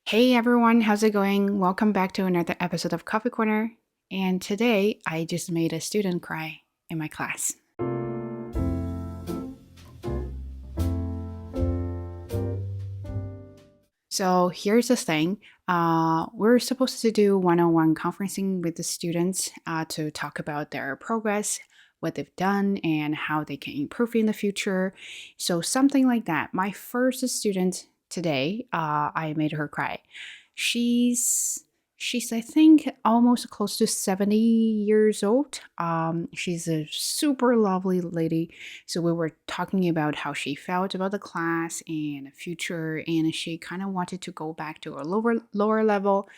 Hey everyone, how's it going? Welcome back to another episode of Coffee Corner. And today I just made a student cry in my class. So here's the thing. We're supposed to do one-on-one conferencing with the students to talk about their progress, what they've done, and how they can improve in the future. So something like that. My first student today, I made her cry. She's she's I think almost close to 70 years old. She's a super lovely lady. So we were talking about how she felt about the class and the future, and she kind of wanted to go back to a lower level.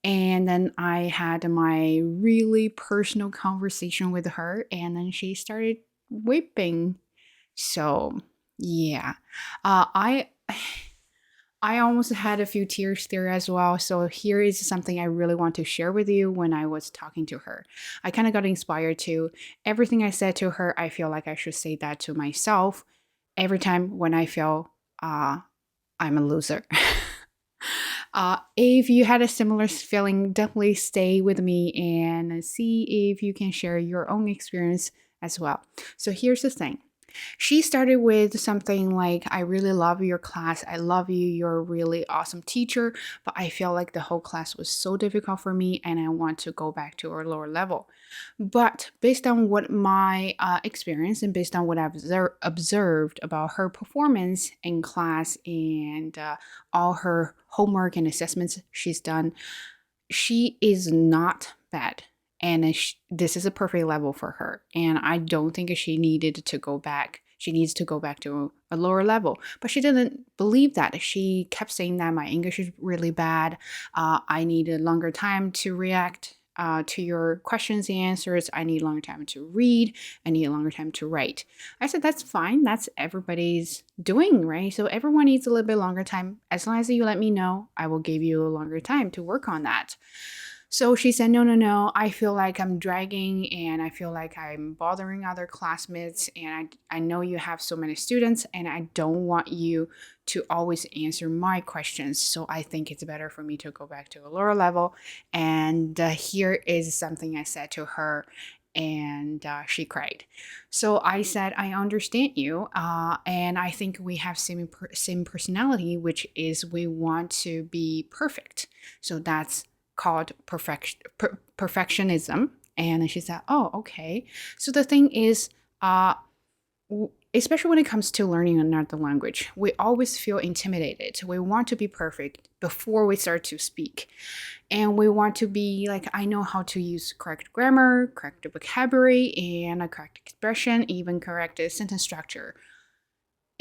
And then I had my really personal conversation with her, and then she started weeping. So yeah, I I almost had a few tears there as well. So here is something I really want to share with you when I was talking to her. I kind of got inspired to everything I said to her. I feel like I should say that to myself every time when I feel I'm a loser. If you had a similar feeling, definitely stay with me and see if you can share your own experience as well. So here's the thing. She started with something like, I really love your class. I love you. You're a really awesome teacher. But I feel like the whole class was so difficult for me and I want to go back to a lower level. But based on what my experience and based on what I've observed about her performance in class and all her homework and assessments she's done, she is not bad. And this is a perfect level for her. And I don't think she needed to go back. She needs to go back to a lower level. But she didn't believe that. She kept saying that my English is really bad. I need a longer time to react to your questions and answers. I need a longer time to read. I need a longer time to write. I said, that's fine. That's everybody's doing, right? So everyone needs a little bit longer time. As long as you let me know, I will give you a longer time to work on that. So she said, no, no, no. I feel like I'm dragging and I feel like I'm bothering other classmates. And I know you have so many students and I don't want you to always answer my questions. So I think it's better for me to go back to a lower level. And here is something I said to her. And she cried. So I said, I understand you. And I think we have same personality, which is we want to be perfect. So that's called perfectionism. And she said, oh, okay. So the thing is, especially when it comes to learning another language, we always feel intimidated. We want to be perfect before we start to speak. And we want to be like, I know how to use correct grammar, correct vocabulary, and a correct expression, even correct sentence structure.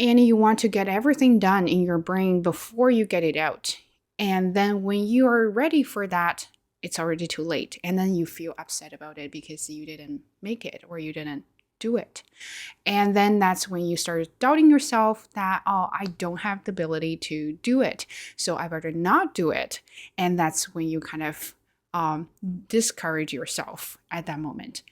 And you want to get everything done in your brain before you get it out. And then when you are ready for that, it's already too late. And then you feel upset about it because you didn't make it or you didn't do it. And then that's when you start doubting yourself that, oh, I don't have the ability to do it. So I better not do it. And that's when you kind of discourage yourself at that moment.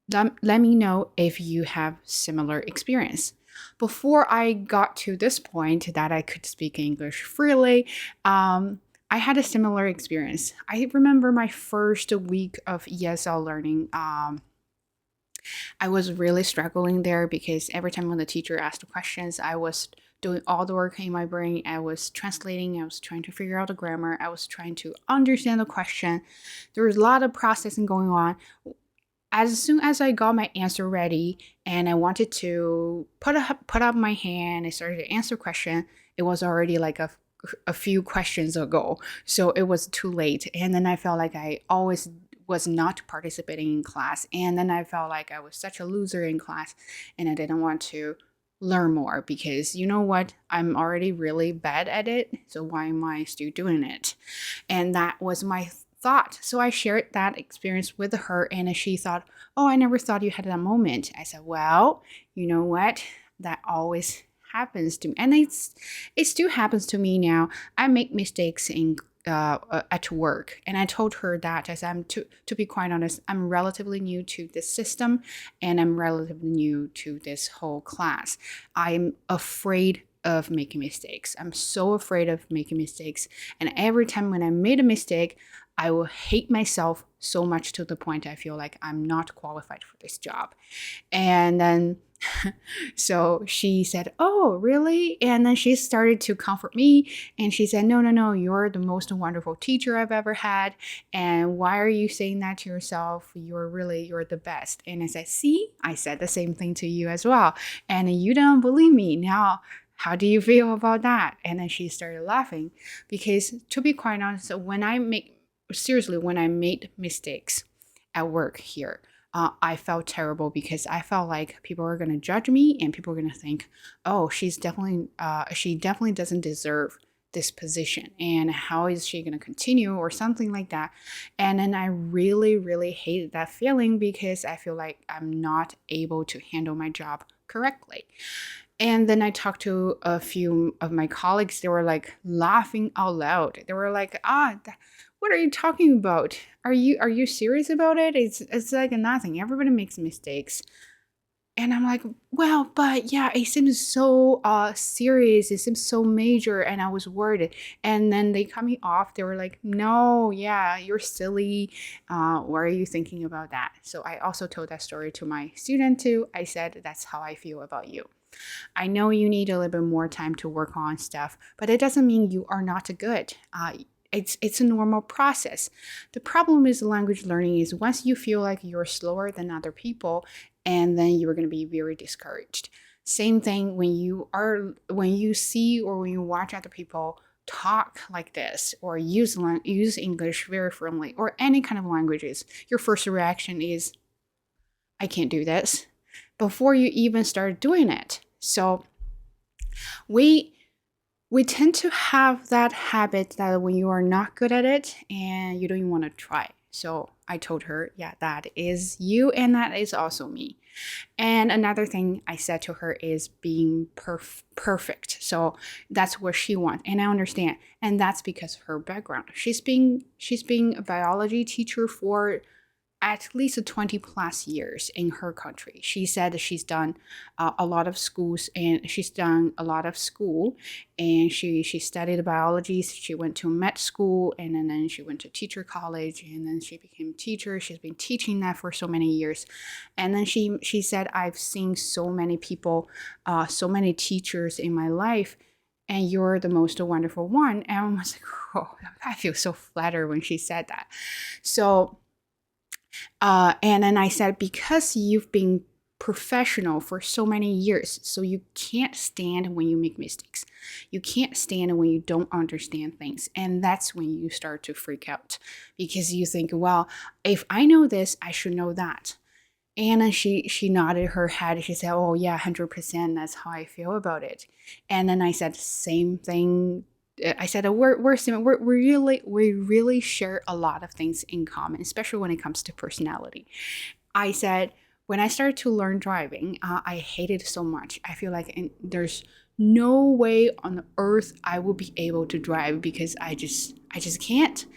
Let me know if you have similar experience. Before I got to this point that I could speak English freely, I had a similar experience. I remember my first week of ESL learning. I was really struggling there because every time when the teacher asked questions, I was doing all the work in my brain. I was translating, I was trying to figure out the grammar, I was trying to understand the question. There was a lot of processing going on. As soon as I got my answer ready and I wanted to put up my hand and started to answer question, it was already like a few questions ago. So it was too late. And then I felt like I always was not participating in class. And then I felt like I was such a loser in class and I didn't want to learn more because you know what? I'm already really bad at it. So why am I still doing it? And that was my thought. So I shared that experience with her and she thought, oh, I never thought you had that moment. I said, well, you know what? That always happens to me. And it still happens to me now. I make mistakes in at work. And I told her that I said, to be quite honest, I'm relatively new to this system and I'm relatively new to this whole class. I'm afraid of making mistakes. I'm so afraid of making mistakes. And every time when I made a mistake, I will hate myself so much to the point I feel like I'm not qualified for this job. And then so she said, "Oh, really?" And then she started to comfort me. And she said, "No, no, no, you're the most wonderful teacher I've ever had. And why are you saying that to yourself? You're the best." And I said, "See, I said the same thing to you as well. And you don't believe me. Now, how do you feel about that?" And then she started laughing because, to be quite honest, when I made mistakes at work here, I felt terrible because I felt like people were going to judge me and people were going to think, "Oh, she definitely doesn't deserve this position. And how is she going to continue?" or something like that. And then I really, really hated that feeling because I feel like I'm not able to handle my job correctly. And then I talked to a few of my colleagues. They were like laughing out loud. They were like, what are you talking about? Are you serious about it? It's like nothing. Everybody makes mistakes." And I'm like, "Well, but yeah, it seems so serious. It seems so major." And I was worried. And then they cut me off. They were like, "No, yeah, you're silly. Why are you thinking about that?" So I also told that story to my student too. I said, "That's how I feel about you. I know you need a little bit more time to work on stuff, but it doesn't mean you are not good. It's a normal process. The problem with language learning is once you feel like you're slower than other people, and then you're going to be very discouraged. Same thing when you see or when you watch other people talk like this or use English very firmly or any kind of languages, your first reaction is, "I can't do this," before you even start doing it. So we we tend to have that habit that when you are not good at it and you don't even want to try. So I told her, "Yeah, that is you and that is also me." And another thing I said to her is being perfect. So that's what she wants, and I understand. And that's because of her background. She's been a biology teacher for at least 20 plus years in her country. She said that she's done a lot of schools and she's done a lot of school, and she studied biology. She went to med school, and then she went to teacher college, and then she became a teacher. She's been teaching that for so many years. And then she said, "I've seen so many people, so many teachers in my life, and you're the most wonderful one." And I was like, "Oh, I feel so flattered when she said that." So and then I said, "Because you've been professional for so many years, so you can't stand when you make mistakes. You can't stand when you don't understand things." And that's when you start to freak out because you think, "Well, if I know this, I should know that." And then she nodded her head. She said, "Oh yeah, 100%. That's how I feel about it." And then I said, "Same thing." I said, we're similar. We really share a lot of things in common, especially when it comes to personality." I said, "When I started to learn driving, I hated it so much. I feel like there's no way on earth I will be able to drive because I just can't.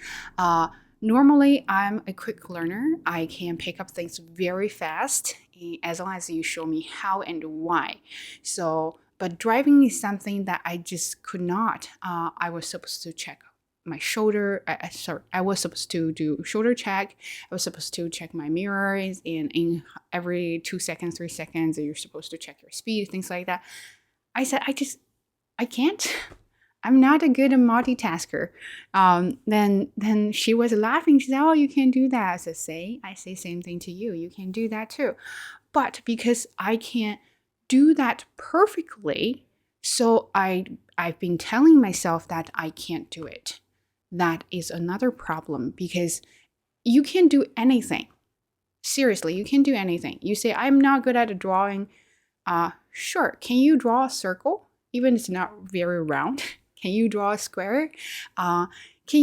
Normally, I'm a quick learner. I can pick up things very fast as long as you show me how and why. So, but driving is something that I just could not. I was supposed to check my shoulder. Sorry, I was supposed to do shoulder check. I was supposed to check my mirrors in every 2 seconds, 3 seconds. You're supposed to check your speed, things like that. I said, I can't. I'm not a good multitasker." Then she was laughing. She said, "Oh, you can do that." I say same thing to you. You can do that too. But because I can't do that perfectly, so I've been telling myself that I can't do it. That is another problem because you can do anything. Seriously, you can do anything. You say, "I'm not good at drawing." Sure. Can you draw a circle? Even if it's not very round. Can you draw a square? Can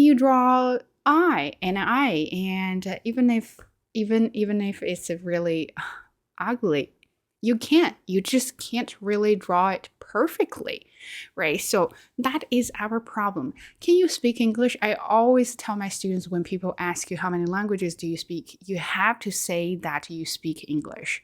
you draw an eye? And even if it's really ugly, you can't. You just can't really draw it perfectly, right? So that is our problem. Can you speak English? I always tell my students when people ask you how many languages do you speak, you have to say that you speak English.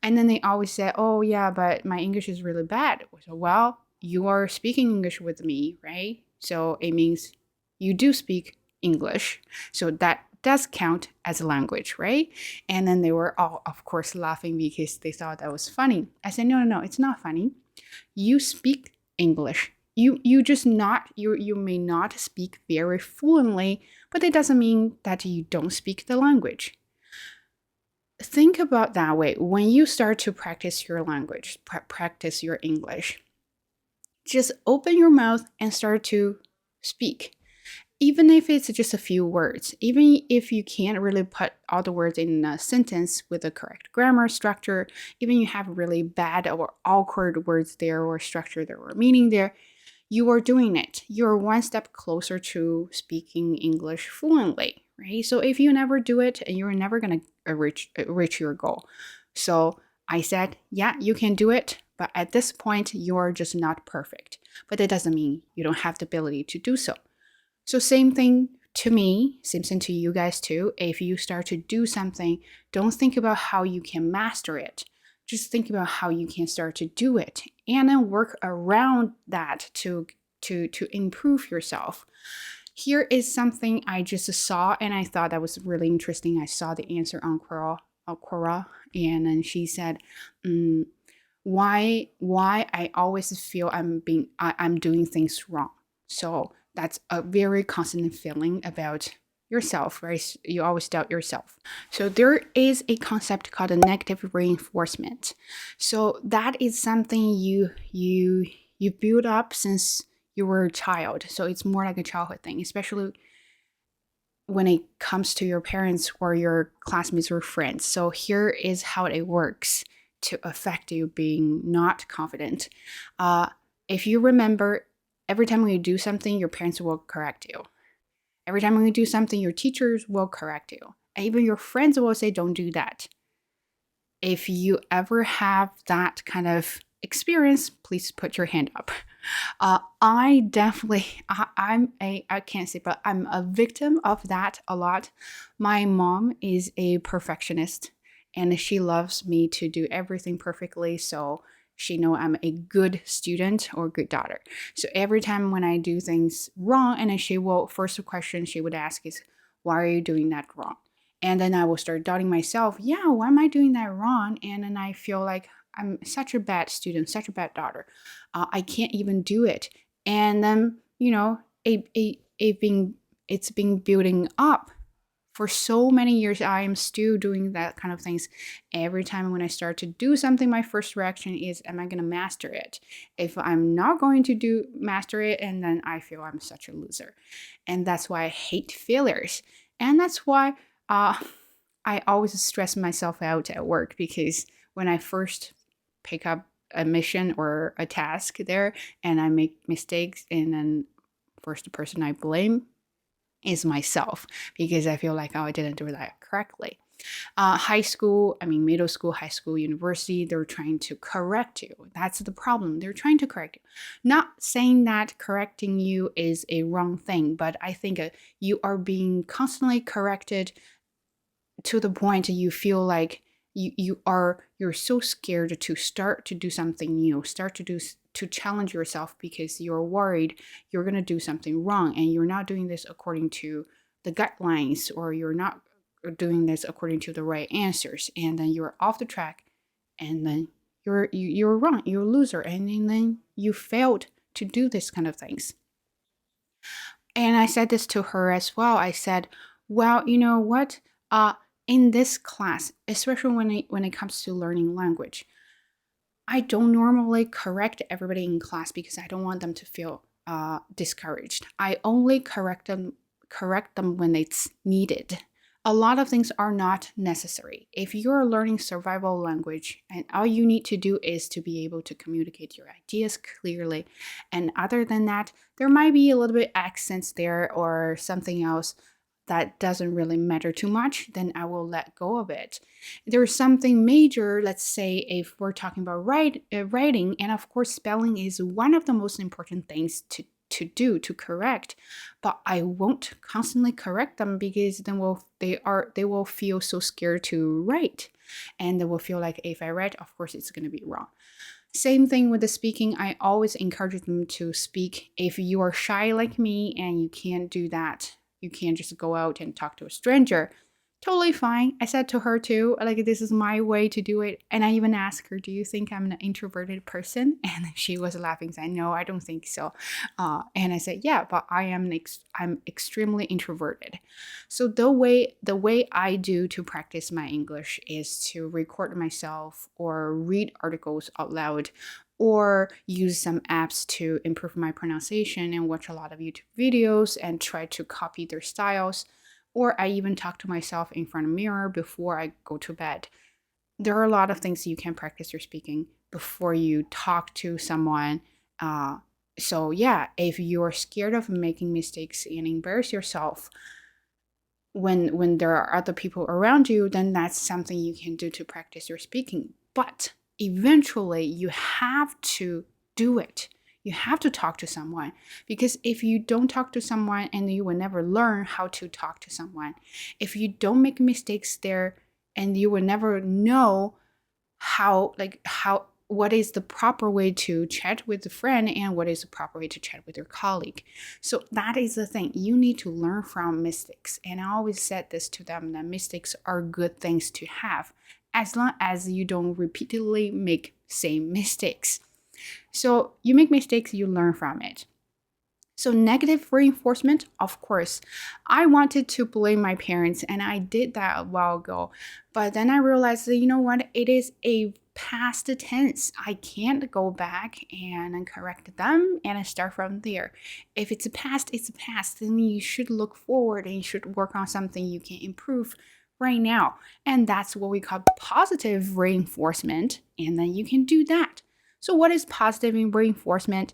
And then they always say, "Oh yeah, but my English is really bad." So, well, you are speaking English with me, right? So it means you do speak English. So that does count as a language, right? And then they were all, of course, laughing because they thought that was funny. I said, no, no, no, it's not funny. You speak English. You just not you may not speak very fluently, but it doesn't mean that you don't speak the language. Think about that way when you start to practice your language, practice your English. Just open your mouth and start to speak. Even if it's just a few words, even if you can't really put all the words in a sentence with the correct grammar structure, even you have really bad or awkward words there or structure there or meaning there, you are doing it. You're one step closer to speaking English fluently, right? So if you never do it, you're never going to reach your goal. So I said, yeah, you can do it, but at this point, you're just not perfect. But that doesn't mean you don't have the ability to do so. So same thing to me, same thing to you guys too. If you start to do something, don't think about how you can master it. Just think about how you can start to do it and then work around that to improve yourself. Here is something I just saw and I thought that was really interesting. I saw the answer on Quora, and then she said, why I always feel I'm doing things wrong. So that's a very constant feeling about yourself, right? You always doubt yourself. So there is a concept called a negative reinforcement. So that is something you build up since you were a child. So it's more like a childhood thing, especially when it comes to your parents or your classmates or friends. So here is how it works to affect you being not confident. If you remember, every time when you do something, your parents will correct you. Every time when you do something, your teachers will correct you. And even your friends will say, don't do that. If you ever have that kind of experience, please put your hand up. I definitely, I can't say, but I'm a victim of that a lot. My mom is a perfectionist and she loves me to do everything perfectly. So she know I'm a good student or good daughter. So every time when I do things wrong, and then she will, first question she would ask is, why are you doing that wrong? And then I will start doubting myself. Yeah, why am I doing that wrong? And then I feel like I'm such a bad student, such a bad daughter. I can't even do it. And then, it's been building up for so many years. I am still doing that kind of things. Every time when I start to do something, my first reaction is, am I going to master it? If I'm not going to master it, and then I feel I'm such a loser. And that's why I hate failures. And that's why I always stress myself out at work, because when I first pick up a mission or a task there and I make mistakes, and then first person I blame is myself, because I feel like, oh, I didn't do that correctly. Middle school, high school, university, they're trying to correct you. That's the problem. They're trying to correct you. Not saying that correcting you is a wrong thing, but I think you are being constantly corrected to the point you feel like you're so scared to start to do something new, to challenge yourself, because you're worried you're going to do something wrong and you're not doing this according to the guidelines, or you're not doing this according to the right answers, and then you're off the track, and then you're wrong, you're a loser, and then you failed to do this kind of things. And I said this to her as well. I said, well, you know what? In this class, especially when it comes to learning language, I don't normally correct everybody in class because I don't want them to feel discouraged. I only correct them when it's needed. A lot of things are not necessary. If you're learning survival language and all you need to do is to be able to communicate your ideas clearly, and other than that, there might be a little bit accents there or something else that doesn't really matter too much, then I will let go of it. There's something major, let's say if we're talking about writing, and of course spelling is one of the most important things to correct, but I won't constantly correct them, because then they will feel so scared to write, and they will feel like if I write, of course it's going to be wrong. Same thing with the speaking. I always encourage them to speak. If you are shy like me and you can't do that, you can't just go out and talk to a stranger. Totally fine. I said to her too, like, this is my way to do it. And I even asked her, do you think I'm an introverted person? And she was laughing, saying, no, I don't think so. And I said, yeah, but I'm extremely introverted. So the way I do to practice my English is to record myself or read articles out loud or use some apps to improve my pronunciation and watch a lot of YouTube videos and try to copy their styles. Or I even talk to myself in front of a mirror before I go to bed. There are a lot of things you can practice your speaking before you talk to someone. So yeah, if you're scared of making mistakes and embarrass yourself, when there are other people around you, then that's something you can do to practice your speaking. But eventually you have to do it. You have to talk to someone, because if you don't talk to someone, and you will never learn how to talk to someone. If you don't make mistakes there, and you will never know how what is the proper way to chat with a friend and what is the proper way to chat with your colleague. So that is the thing. You need to learn from mistakes. And I always said this to them, that mistakes are good things to have as long as you don't repeatedly make same mistakes. So you make mistakes, you learn from it. So negative reinforcement, of course, I wanted to blame my parents, and I did that a while ago. But then I realized that, you know what, it is a past tense. I can't go back and correct them and start from there. If it's a past, it's a past. Then you should look forward and you should work on something you can improve right now. And that's what we call positive reinforcement. And then you can do that. So what is positive reinforcement?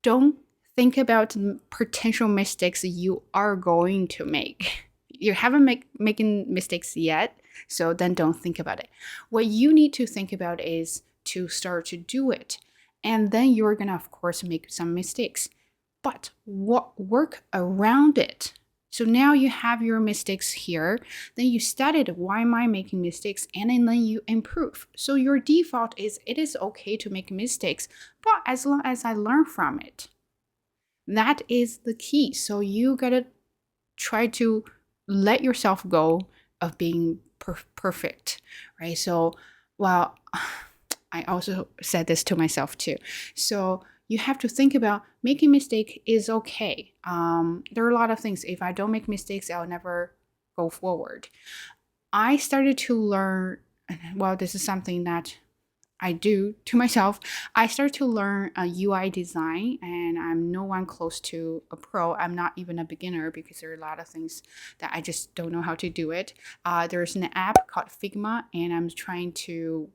Don't think about potential mistakes you are going to make. You haven't making mistakes yet, so then don't think about it. What you need to think about is to start to do it. And then you're going to, of course, make some mistakes. But work around it. So now you have your mistakes here. Then you studied, why am I making mistakes? And then you improve. So your default is, it is okay to make mistakes, but as long as I learn from it. That is the key. So you gotta try to let yourself go of being perfect, right? So, well, I also said this to myself too. So you have to think about making mistake is okay. There are a lot of things. If I don't make mistakes, I'll never go forward. I started to learn, well, this is something that I do to myself. I started to learn UI design, and I'm no one close to a pro. I'm not even a beginner because there are a lot of things that I just don't know how to do it. There's an app called Figma, and I'm trying to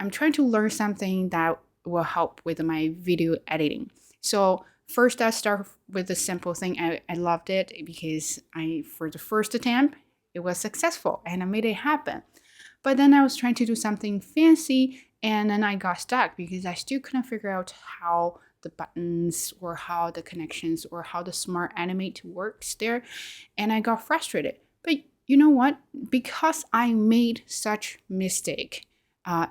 learn something that will help with my video editing. So first, I start with a simple thing. I loved it because for the first attempt, it was successful and I made it happen. But then I was trying to do something fancy, and then I got stuck because I still couldn't figure out how the buttons or how the connections or how the smart animate works there. And I got frustrated. But you know what? Because I made such mistake,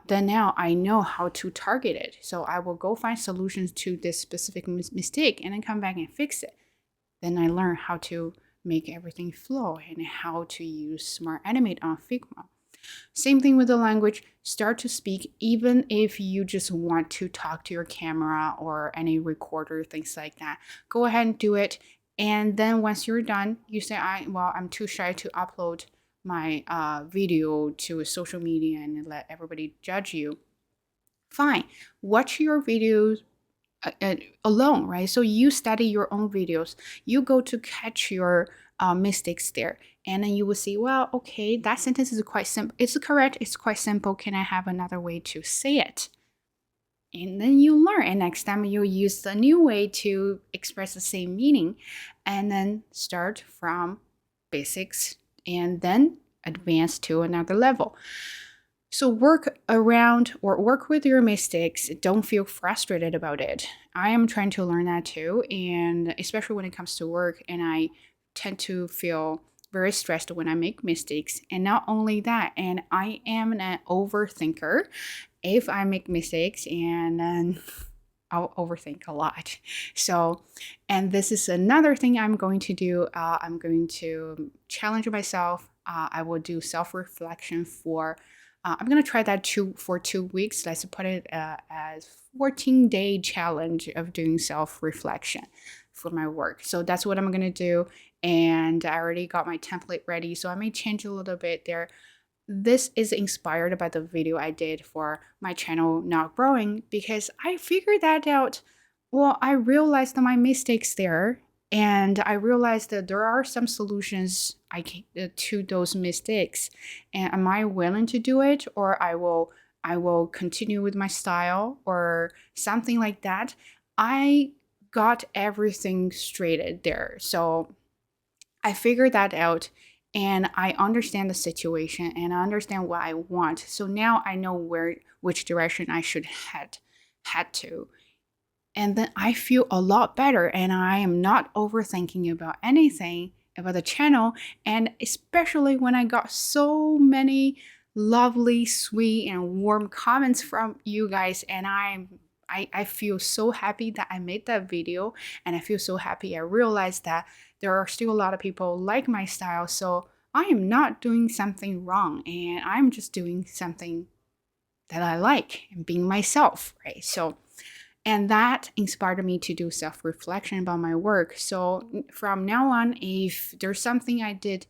then now I know how to target it. So I will go find solutions to this specific mistake and then come back and fix it. Then I learn how to make everything flow and how to use Smart Animate on Figma. Same thing with the language. Start to speak, even if you just want to talk to your camera or any recorder, things like that. Go ahead and do it. And then once you're done, you say, I'm too shy to upload my video to a social media and let everybody judge you. Fine. Watch your videos alone, right? So you study your own videos. You go to catch your mistakes there. And then you will see, well, okay, that sentence is quite simple. It's correct. It's quite simple. Can I have another way to say it? And then you learn. And next time you use a new way to express the same meaning. And then start from basics and then advance to another level. So work around or work with your mistakes. Don't feel frustrated about it. I am trying to learn that too. And especially when it comes to work, and I tend to feel very stressed when I make mistakes. And not only that, and I am an overthinker. if I make mistakes, and then I'll overthink a lot. So, and this is another thing I'm going to do. I'm going to challenge myself. I will do self-reflection for. I'm gonna try that for 2 weeks. Let's put it as 14-day challenge of doing self-reflection for my work. So that's what I'm gonna do. And I already got my template ready. So I may change a little bit there. This is inspired by the video I did for my channel Not Growing, because I figured that out. Well, I realized my mistakes there, and I realized that there are some solutions to those mistakes. And am I willing to do it, or I will continue with my style or something like that? I got everything straighted there. So I figured that out, and I understand the situation, and I understand what I want. So now I know which direction I should head to. And then I feel a lot better, and I am not overthinking about anything about the channel. And especially when I got so many lovely, sweet, and warm comments from you guys, and I feel so happy that I made that video, and I feel so happy I realized that there are still a lot of people like my style. So I am not doing something wrong, and I'm just doing something that I like and being myself, right? So, and that inspired me to do self-reflection about my work. So from now on, if there's something I did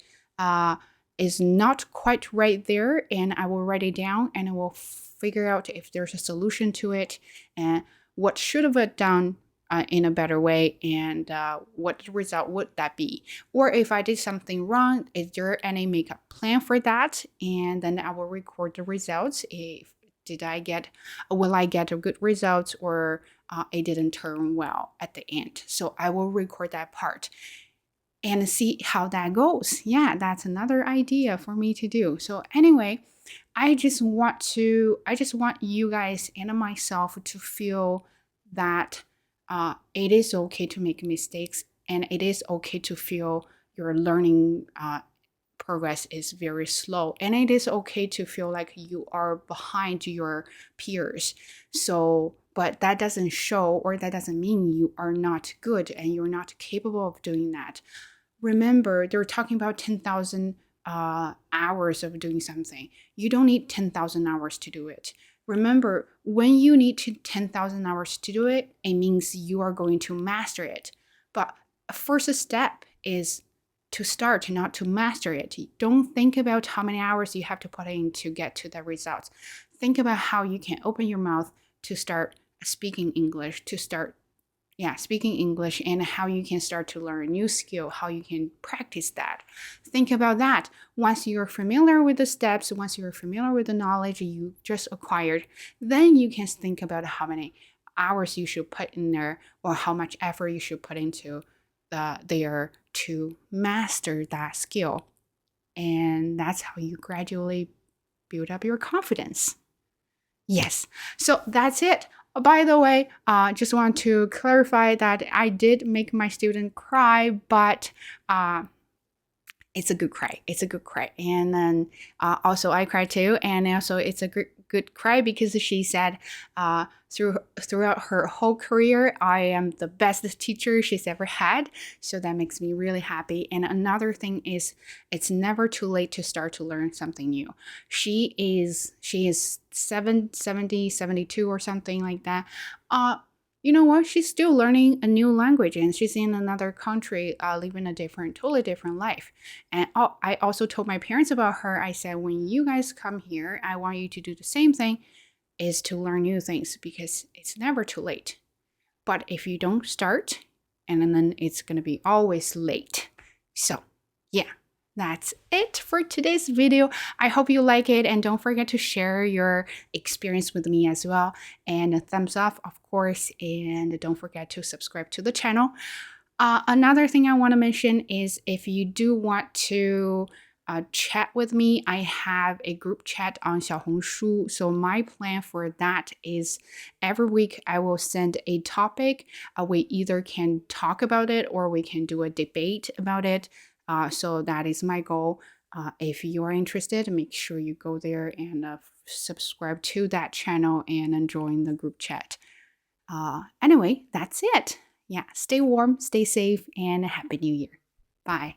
is not quite right there, and I will write it down, and I will figure out if there's a solution to it, and what should have been done in a better way, and what result would that be? Or if I did something wrong, is there any makeup plan for that? And then I will record the results. If will I get a good results, or it didn't turn well at the end? So I will record that part and see how that goes. Yeah, that's another idea for me to do. So anyway, I just want you guys and myself to feel that it is okay to make mistakes, and it is okay to feel your learning progress is very slow, and it is okay to feel like you are behind your peers. So, but that doesn't show, or that doesn't mean you are not good and you're not capable of doing that. Remember, they're talking about 10,000 hours of doing something. You don't need 10,000 hours to do it. Remember, when you need 10,000 hours to do it, it means you are going to master it. But a first step is to start, not to master it. Don't think about how many hours you have to put in to get to the results. Think about how you can open your mouth to start speaking English, speaking English, and how you can start to learn a new skill, how you can practice that. Think about that. Once you're familiar with the steps, once you're familiar with the knowledge you just acquired, then you can think about how many hours you should put in there, or how much effort you should put into there to master that skill. And that's how you gradually build up your confidence. Yes, so that's it. By the way, just want to clarify that I did make my student cry, but it's a good cry. It's a good cry. And then also I cried too. And also it's a good cry because she said throughout her whole career, I am the best teacher she's ever had. So that makes me really happy. And another thing is, it's never too late to start to learn something new. She is 72 or something like that. You know what? She's still learning a new language, and she's in another country, living a totally different life. And I also told my parents about her. I said, when you guys come here, I want you to do the same thing, is to learn new things, because it's never too late. But if you don't start, and then it's going to be always late. So, yeah. That's it for today's video. I hope you like it, and don't forget to share your experience with me as well. And a thumbs up, of course, and don't forget to subscribe to the channel. Another thing I want to mention is, if you do want to chat with me, I have a group chat on Xiaohongshu. So my plan for that is every week I will send a topic. We either can talk about it, or we can do a debate about it. So that is my goal. If you are interested, make sure you go there and subscribe to that channel and then join the group chat. Anyway, that's it. Yeah, stay warm, stay safe, and Happy New Year. Bye.